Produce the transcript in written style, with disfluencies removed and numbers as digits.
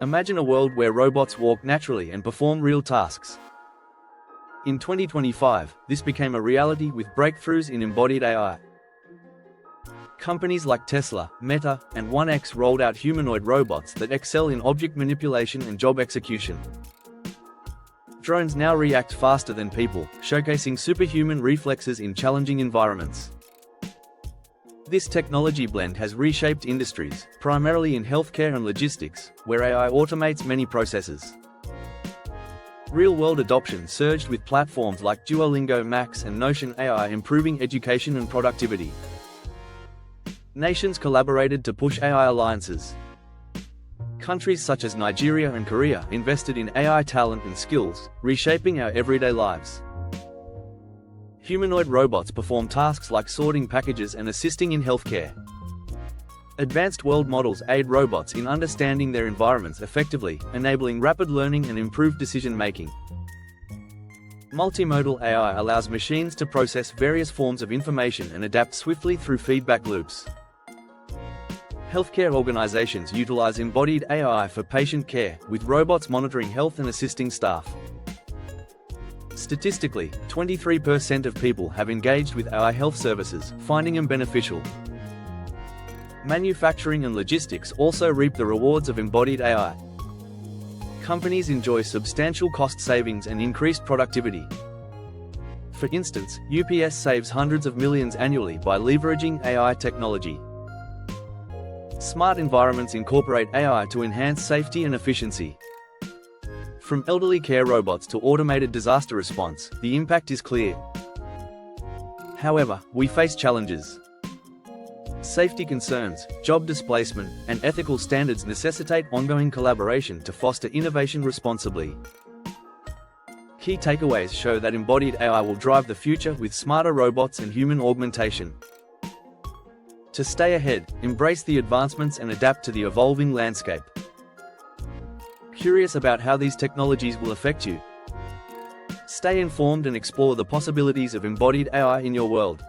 Imagine a world where robots walk naturally and perform real tasks. In 2025, this became a reality with breakthroughs in embodied AI. Companies like Tesla, Meta, and 1X rolled out humanoid robots that excel in object manipulation and job execution. Drones now react faster than people, showcasing superhuman reflexes in challenging environments. This technology blend has reshaped industries, primarily in healthcare and logistics, where AI automates many processes. Real-world adoption surged with platforms like Duolingo Max and Notion AI improving education and productivity. Nations collaborated to push AI alliances. Countries such as Nigeria and Korea invested in AI talent and skills, reshaping our everyday lives. Humanoid robots perform tasks like sorting packages and assisting in healthcare. Advanced world models aid robots in understanding their environments effectively, enabling rapid learning and improved decision-making. Multimodal AI allows machines to process various forms of information and adapt swiftly through feedback loops. Healthcare organizations utilize embodied AI for patient care, with robots monitoring health and assisting staff. Statistically, 23% of people have engaged with AI health services, finding them beneficial. Manufacturing and logistics also reap the rewards of embodied AI. Companies enjoy substantial cost savings and increased productivity. For instance, UPS saves hundreds of millions annually by leveraging AI technology. Smart environments incorporate AI to enhance safety and efficiency. From elderly care robots to automated disaster response, the impact is clear. However, we face challenges. Safety concerns, job displacement, and ethical standards necessitate ongoing collaboration to foster innovation responsibly. Key takeaways show that embodied AI will drive the future with smarter robots and human augmentation. To stay ahead, embrace the advancements and adapt to the evolving landscape. Curious about how these technologies will affect you? Stay informed and explore the possibilities of embodied AI in your world.